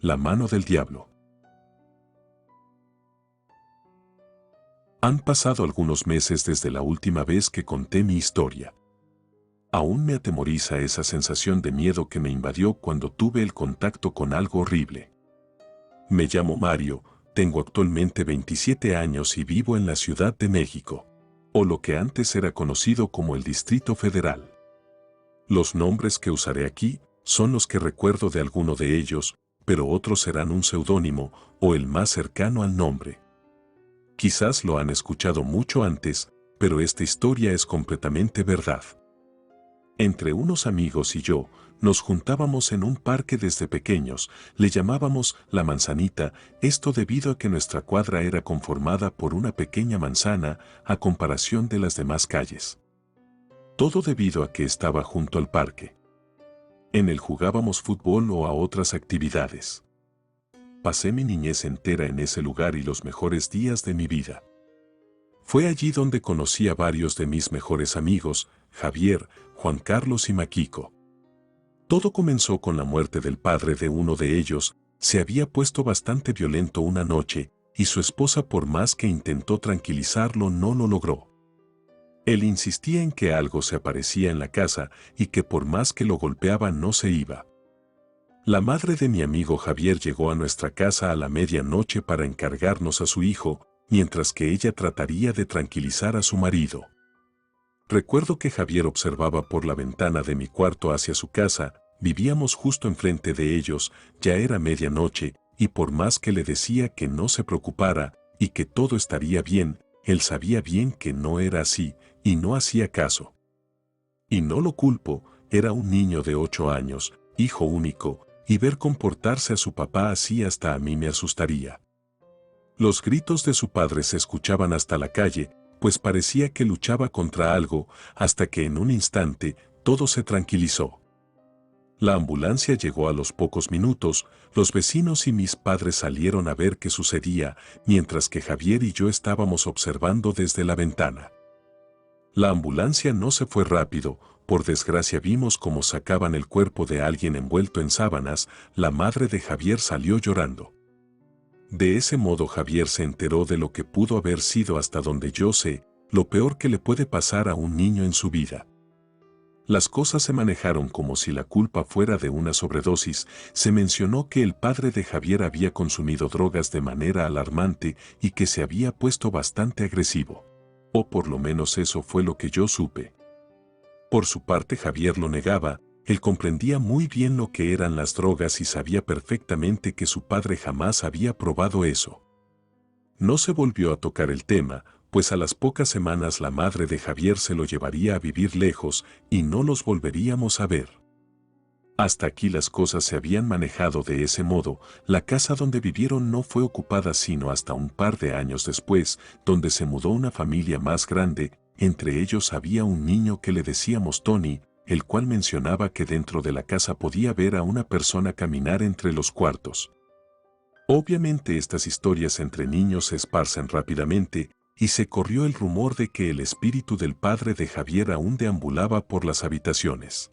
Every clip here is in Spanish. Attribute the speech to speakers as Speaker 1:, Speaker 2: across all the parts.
Speaker 1: La mano del diablo. Han pasado algunos meses desde la última vez que conté mi historia. Aún me atemoriza esa sensación de miedo que me invadió cuando tuve el contacto con algo horrible. Me llamo Mario, tengo actualmente 27 años y vivo en la Ciudad de México, o lo que antes era conocido como el Distrito Federal. Los nombres que usaré aquí son los que recuerdo de alguno de ellos, pero otros serán un seudónimo o el más cercano al nombre. Quizás lo han escuchado mucho antes, pero esta historia es completamente verdad. Entre unos amigos y yo, nos juntábamos en un parque desde pequeños, le llamábamos La Manzanita, esto debido a que nuestra cuadra era conformada por una pequeña manzana a comparación de las demás calles. Todo debido a que estaba junto al parque. En él jugábamos fútbol o a otras actividades. Pasé mi niñez entera en ese lugar y los mejores días de mi vida. Fue allí donde conocí a varios de mis mejores amigos, Javier, Juan Carlos y Maquico. Todo comenzó con la muerte del padre de uno de ellos. Se había puesto bastante violento una noche, y su esposa, por más que intentó tranquilizarlo, no lo logró. Él insistía en que algo se aparecía en la casa y que por más que lo golpeaba no se iba. La madre de mi amigo Javier llegó a nuestra casa a la medianoche para encargarnos a su hijo, mientras que ella trataría de tranquilizar a su marido. Recuerdo que Javier observaba por la ventana de mi cuarto hacia su casa, vivíamos justo enfrente de ellos, ya era medianoche, y por más que le decía que no se preocupara y que todo estaría bien, él sabía bien que no era así, y no hacía caso. Y no lo culpo, era un niño de 8 años, hijo único, y ver comportarse a su papá así hasta a mí me asustaría. Los gritos de su padre se escuchaban hasta la calle, pues parecía que luchaba contra algo, hasta que en un instante todo se tranquilizó. La ambulancia llegó a los pocos minutos, los vecinos y mis padres salieron a ver qué sucedía, mientras que Javier y yo estábamos observando desde la ventana. La ambulancia no se fue rápido, por desgracia vimos cómo sacaban el cuerpo de alguien envuelto en sábanas. La madre de Javier salió llorando. De ese modo Javier se enteró de lo que pudo haber sido, hasta donde yo sé, lo peor que le puede pasar a un niño en su vida. Las cosas se manejaron como si la culpa fuera de una sobredosis. Se mencionó que el padre de Javier había consumido drogas de manera alarmante y que se había puesto bastante agresivo. O por lo menos eso fue lo que yo supe. Por su parte Javier lo negaba. Él comprendía muy bien lo que eran las drogas y sabía perfectamente que su padre jamás había probado eso. No se volvió a tocar el tema, pues a las pocas semanas la madre de Javier se lo llevaría a vivir lejos y no los volveríamos a ver. Hasta aquí las cosas se habían manejado de ese modo. La casa donde vivieron no fue ocupada sino hasta un par de años después, donde se mudó una familia más grande. Entre ellos había un niño que le decíamos Tony, el cual mencionaba que dentro de la casa podía ver a una persona caminar entre los cuartos. Obviamente estas historias entre niños se esparcen rápidamente, y se corrió el rumor de que el espíritu del padre de Javier aún deambulaba por las habitaciones.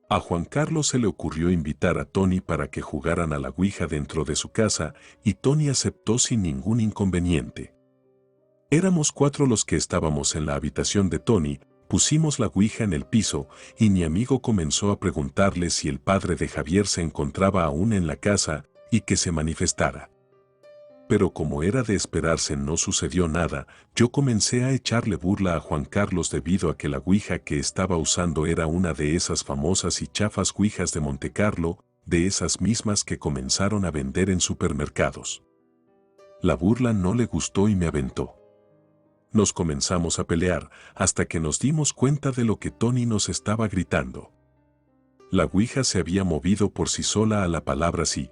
Speaker 1: A Juan Carlos se le ocurrió invitar a Tony para que jugaran a la Ouija dentro de su casa, y Tony aceptó sin ningún inconveniente. Éramos 4 los que estábamos en la habitación de Tony. Pusimos la Ouija en el piso, y mi amigo comenzó a preguntarle si el padre de Javier se encontraba aún en la casa, y que se manifestara. Pero como era de esperarse no sucedió nada. Yo comencé a echarle burla a Juan Carlos debido a que la Ouija que estaba usando era una de esas famosas y chafas Ouijas de Montecarlo, de esas mismas que comenzaron a vender en supermercados. La burla no le gustó y me aventó. Nos comenzamos a pelear hasta que nos dimos cuenta de lo que Tony nos estaba gritando. La Ouija se había movido por sí sola a la palabra sí.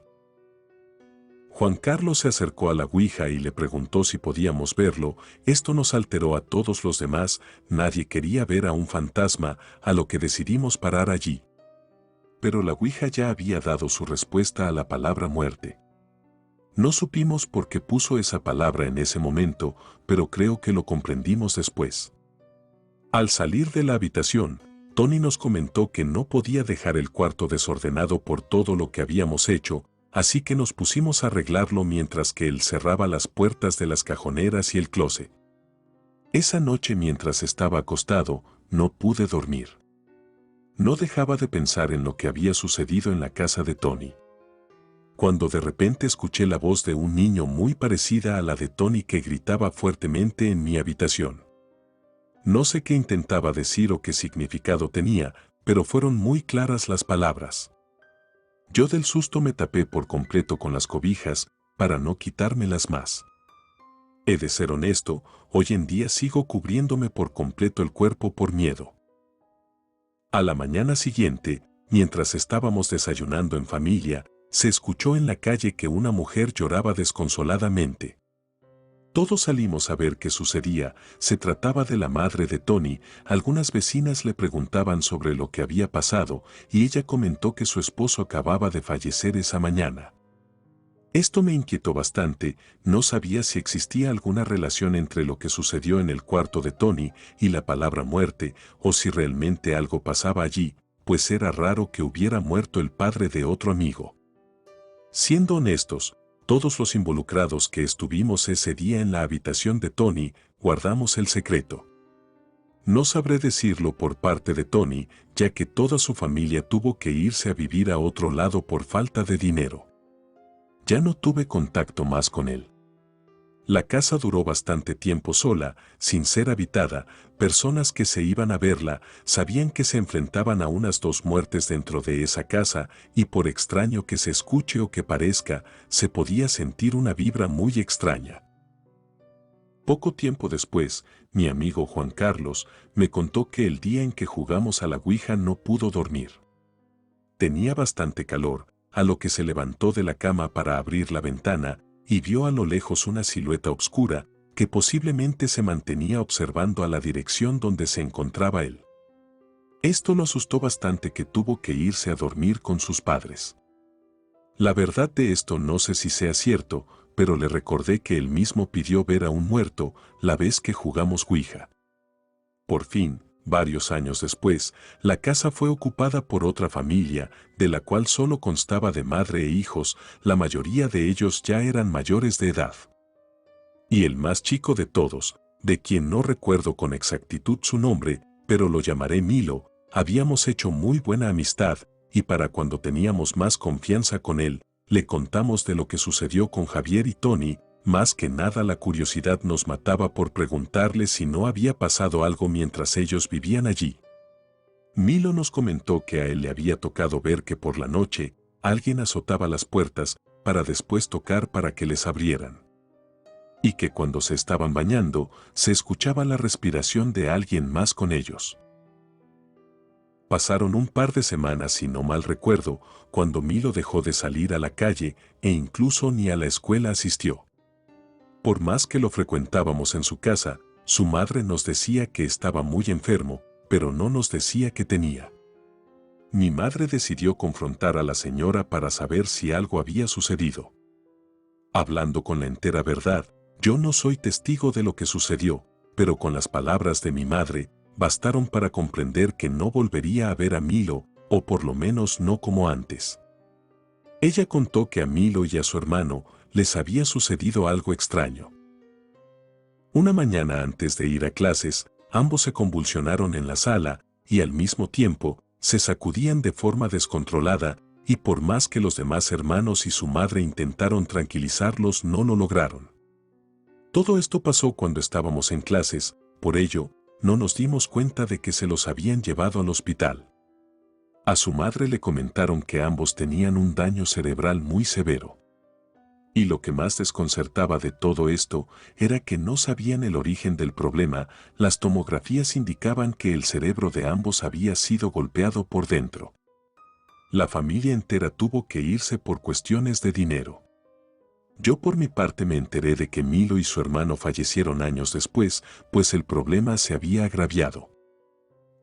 Speaker 1: Juan Carlos se acercó a la Ouija y le preguntó si podíamos verlo. Esto nos alteró a todos los demás. Nadie quería ver a un fantasma, a lo que decidimos parar allí. Pero la Ouija ya había dado su respuesta a la palabra muerte. No supimos por qué puso esa palabra en ese momento, pero creo que lo comprendimos después. Al salir de la habitación, Tony nos comentó que no podía dejar el cuarto desordenado por todo lo que habíamos hecho, así que nos pusimos a arreglarlo mientras que él cerraba las puertas de las cajoneras y el closet. Esa noche mientras estaba acostado, no pude dormir. No dejaba de pensar en lo que había sucedido en la casa de Tony. Cuando de repente escuché la voz de un niño muy parecida a la de Tony que gritaba fuertemente en mi habitación. No sé qué intentaba decir o qué significado tenía, pero fueron muy claras las palabras. Yo del susto me tapé por completo con las cobijas para no quitármelas más. He de ser honesto, hoy en día sigo cubriéndome por completo el cuerpo por miedo. A la mañana siguiente, mientras estábamos desayunando en familia, se escuchó en la calle que una mujer lloraba desconsoladamente. Todos salimos a ver qué sucedía. Se trataba de la madre de Tony. Algunas vecinas le preguntaban sobre lo que había pasado y ella comentó que su esposo acababa de fallecer esa mañana. Esto me inquietó bastante. No sabía si existía alguna relación entre lo que sucedió en el cuarto de Tony y la palabra muerte, o si realmente algo pasaba allí, pues era raro que hubiera muerto el padre de otro amigo. Siendo honestos, todos los involucrados que estuvimos ese día en la habitación de Tony, guardamos el secreto. No sabré decirlo por parte de Tony, ya que toda su familia tuvo que irse a vivir a otro lado por falta de dinero. Ya no tuve contacto más con él. La casa duró bastante tiempo sola, sin ser habitada. Personas que se iban a verla sabían que se enfrentaban a unas 2 muertes dentro de esa casa y por extraño que se escuche o que parezca, se podía sentir una vibra muy extraña. Poco tiempo después, mi amigo Juan Carlos me contó que el día en que jugamos a la Ouija no pudo dormir. Tenía bastante calor, a lo que se levantó de la cama para abrir la ventana y vio a lo lejos una silueta oscura que posiblemente se mantenía observando a la dirección donde se encontraba él. Esto lo asustó bastante que tuvo que irse a dormir con sus padres. La verdad de esto no sé si sea cierto, pero le recordé que él mismo pidió ver a un muerto la vez que jugamos Ouija. Por fin, varios años después, la casa fue ocupada por otra familia, de la cual solo constaba de madre e hijos. La mayoría de ellos ya eran mayores de edad. Y el más chico de todos, de quien no recuerdo con exactitud su nombre, pero lo llamaré Milo, habíamos hecho muy buena amistad, y para cuando teníamos más confianza con él, le contamos de lo que sucedió con Javier y Tony. Más que nada la curiosidad nos mataba por preguntarle si no había pasado algo mientras ellos vivían allí. Milo nos comentó que a él le había tocado ver que por la noche alguien azotaba las puertas para después tocar para que les abrieran. Y que cuando se estaban bañando se escuchaba la respiración de alguien más con ellos. Pasaron un par de semanas, si no mal recuerdo, cuando Milo dejó de salir a la calle e incluso ni a la escuela asistió. Por más que lo frecuentábamos en su casa, su madre nos decía que estaba muy enfermo, pero no nos decía qué tenía. Mi madre decidió confrontar a la señora para saber si algo había sucedido. Hablando con la entera verdad, yo no soy testigo de lo que sucedió, pero con las palabras de mi madre, bastaron para comprender que no volvería a ver a Milo, o por lo menos no como antes. Ella contó que a Milo y a su hermano les había sucedido algo extraño. Una mañana antes de ir a clases, ambos se convulsionaron en la sala y al mismo tiempo se sacudían de forma descontrolada, y por más que los demás hermanos y su madre intentaron tranquilizarlos, no lo lograron. Todo esto pasó cuando estábamos en clases, por ello, no nos dimos cuenta de que se los habían llevado al hospital. A su madre le comentaron que ambos tenían un daño cerebral muy severo. Y lo que más desconcertaba de todo esto era que no sabían el origen del problema. Las tomografías indicaban que el cerebro de ambos había sido golpeado por dentro. La familia entera tuvo que irse por cuestiones de dinero. Yo por mi parte me enteré de que Milo y su hermano fallecieron años después, pues el problema se había agraviado.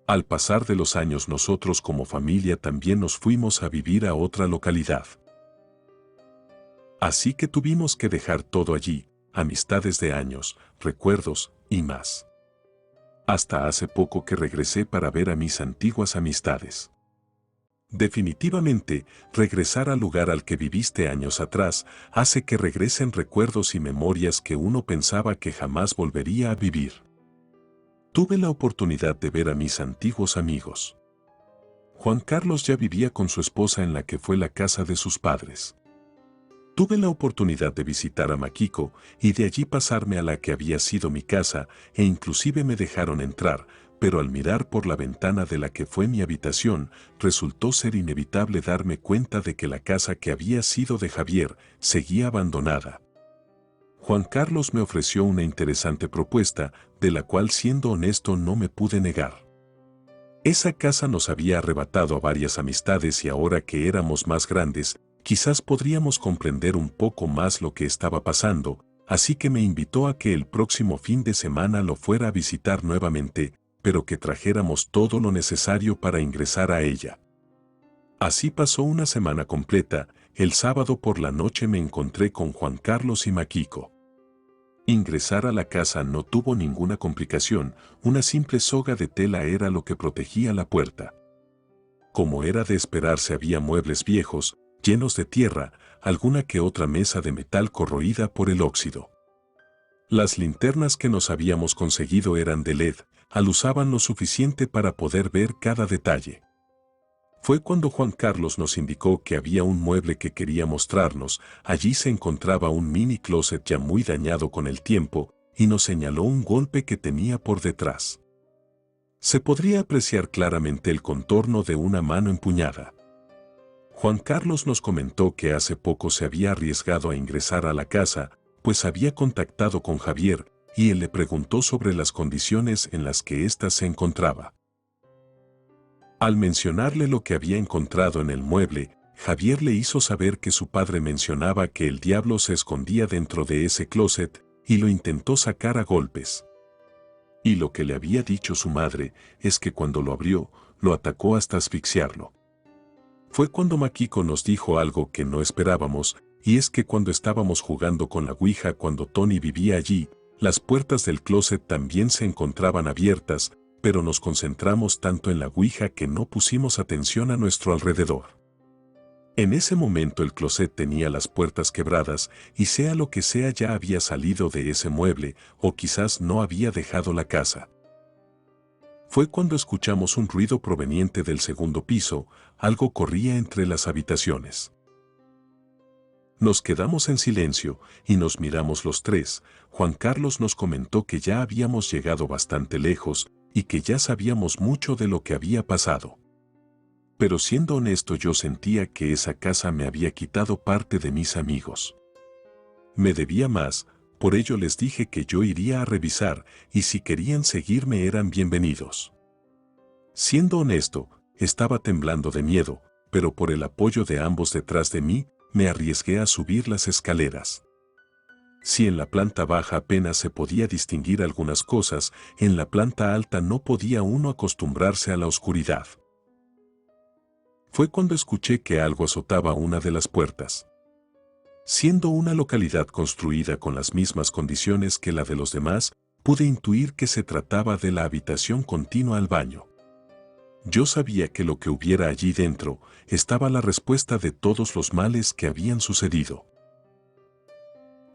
Speaker 1: Al pasar de los años nosotros como familia también nos fuimos a vivir a otra localidad. Así que tuvimos que dejar todo allí, amistades de años, recuerdos y más. Hasta hace poco que regresé para ver a mis antiguas amistades. Definitivamente, regresar al lugar al que viviste años atrás hace que regresen recuerdos y memorias que uno pensaba que jamás volvería a vivir. Tuve la oportunidad de ver a mis antiguos amigos. Juan Carlos ya vivía con su esposa en la que fue la casa de sus padres. Tuve la oportunidad de visitar a Makiko y de allí pasarme a la que había sido mi casa e inclusive me dejaron entrar, pero al mirar por la ventana de la que fue mi habitación, resultó ser inevitable darme cuenta de que la casa que había sido de Javier seguía abandonada. Juan Carlos me ofreció una interesante propuesta, de la cual siendo honesto no me pude negar. Esa casa nos había arrebatado a varias amistades y ahora que éramos más grandes, quizás podríamos comprender un poco más lo que estaba pasando, así que me invitó a que el próximo fin de semana lo fuera a visitar nuevamente, pero que trajéramos todo lo necesario para ingresar a ella. Así pasó una semana completa. El sábado por la noche me encontré con Juan Carlos y Makiko. Ingresar a la casa no tuvo ninguna complicación, una simple soga de tela era lo que protegía la puerta. Como era de esperarse, había muebles viejos, llenos de tierra, alguna que otra mesa de metal corroída por el óxido. Las linternas que nos habíamos conseguido eran de LED, alusaban lo suficiente para poder ver cada detalle. Fue cuando Juan Carlos nos indicó que había un mueble que quería mostrarnos. Allí se encontraba un mini closet ya muy dañado con el tiempo y nos señaló un golpe que tenía por detrás. Se podría apreciar claramente el contorno de una mano empuñada. Juan Carlos nos comentó que hace poco se había arriesgado a ingresar a la casa, pues había contactado con Javier y él le preguntó sobre las condiciones en las que ésta se encontraba. Al mencionarle lo que había encontrado en el mueble, Javier le hizo saber que su padre mencionaba que el diablo se escondía dentro de ese closet y lo intentó sacar a golpes. Y lo que le había dicho su madre es que cuando lo abrió, lo atacó hasta asfixiarlo. Fue cuando Makiko nos dijo algo que no esperábamos, y es que cuando estábamos jugando con la Ouija cuando Tony vivía allí, las puertas del closet también se encontraban abiertas, pero nos concentramos tanto en la Ouija que no pusimos atención a nuestro alrededor. En ese momento el closet tenía las puertas quebradas y sea lo que sea ya había salido de ese mueble o quizás no había dejado la casa. Fue cuando escuchamos un ruido proveniente del segundo piso, algo corría entre las habitaciones. Nos quedamos en silencio y nos miramos los tres. Juan Carlos nos comentó que ya habíamos llegado bastante lejos y que ya sabíamos mucho de lo que había pasado. Pero siendo honesto, yo sentía que esa casa me había quitado parte de mis amigos. Me debía más, por ello les dije que yo iría a revisar y si querían seguirme eran bienvenidos. Siendo honesto, estaba temblando de miedo, pero por el apoyo de ambos detrás de mí, me arriesgué a subir las escaleras. Si en la planta baja apenas se podía distinguir algunas cosas, en la planta alta no podía uno acostumbrarse a la oscuridad. Fue cuando escuché que algo azotaba una de las puertas. Siendo una localidad construida con las mismas condiciones que la de los demás, pude intuir que se trataba de la habitación continua al baño. Yo sabía que lo que hubiera allí dentro estaba la respuesta de todos los males que habían sucedido.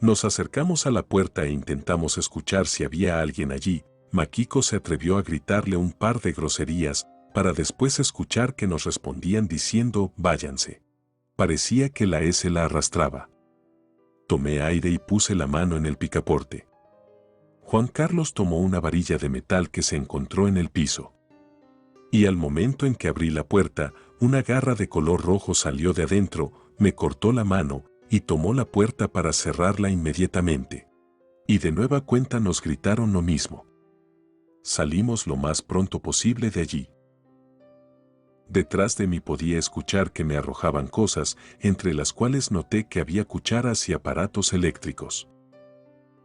Speaker 1: Nos acercamos a la puerta e intentamos escuchar si había alguien allí. Makiko se atrevió a gritarle un par de groserías, para después escuchar que nos respondían diciendo «váyanse». Parecía que la S la arrastraba. Tomé aire y puse la mano en el picaporte. Juan Carlos tomó una varilla de metal que se encontró en el piso. Y al momento en que abrí la puerta, una garra de color rojo salió de adentro, me cortó la mano y tomó la puerta para cerrarla inmediatamente. Y de nueva cuenta nos gritaron lo mismo. Salimos lo más pronto posible de allí. Detrás de mí podía escuchar que me arrojaban cosas, entre las cuales noté que había cucharas y aparatos eléctricos.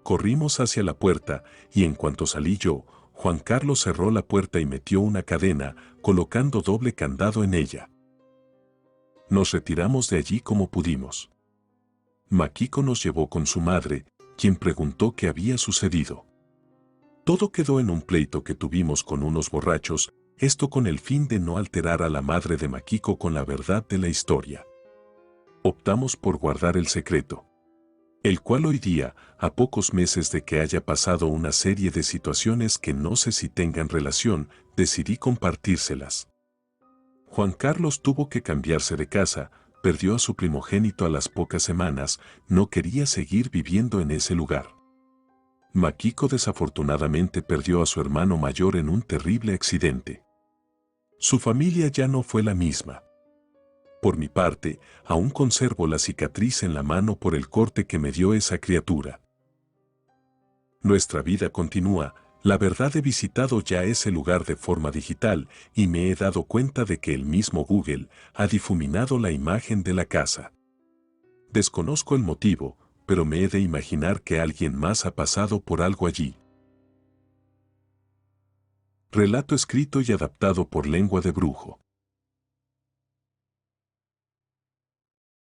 Speaker 1: Corrimos hacia la puerta y en cuanto salí yo, Juan Carlos cerró la puerta y metió una cadena, colocando doble candado en ella. Nos retiramos de allí como pudimos. Makiko nos llevó con su madre, quien preguntó qué había sucedido. Todo quedó en un pleito que tuvimos con unos borrachos Esto con el fin de no alterar a la madre de Makiko con la verdad de la historia. Optamos por guardar el secreto, el cual hoy día, a pocos meses de que haya pasado una serie de situaciones que no sé si tengan relación, decidí compartírselas. Juan Carlos tuvo que cambiarse de casa, perdió a su primogénito a las pocas semanas, no quería seguir viviendo en ese lugar. Makiko desafortunadamente perdió a su hermano mayor en un terrible accidente. Su familia ya no fue la misma. Por mi parte, aún conservo la cicatriz en la mano por el corte que me dio esa criatura. Nuestra vida continúa, la verdad he visitado ya ese lugar de forma digital y me he dado cuenta de que el mismo Google ha difuminado la imagen de la casa. Desconozco el motivo, pero me he de imaginar que alguien más ha pasado por algo allí. Relato escrito y adaptado por Lengua de Brujo.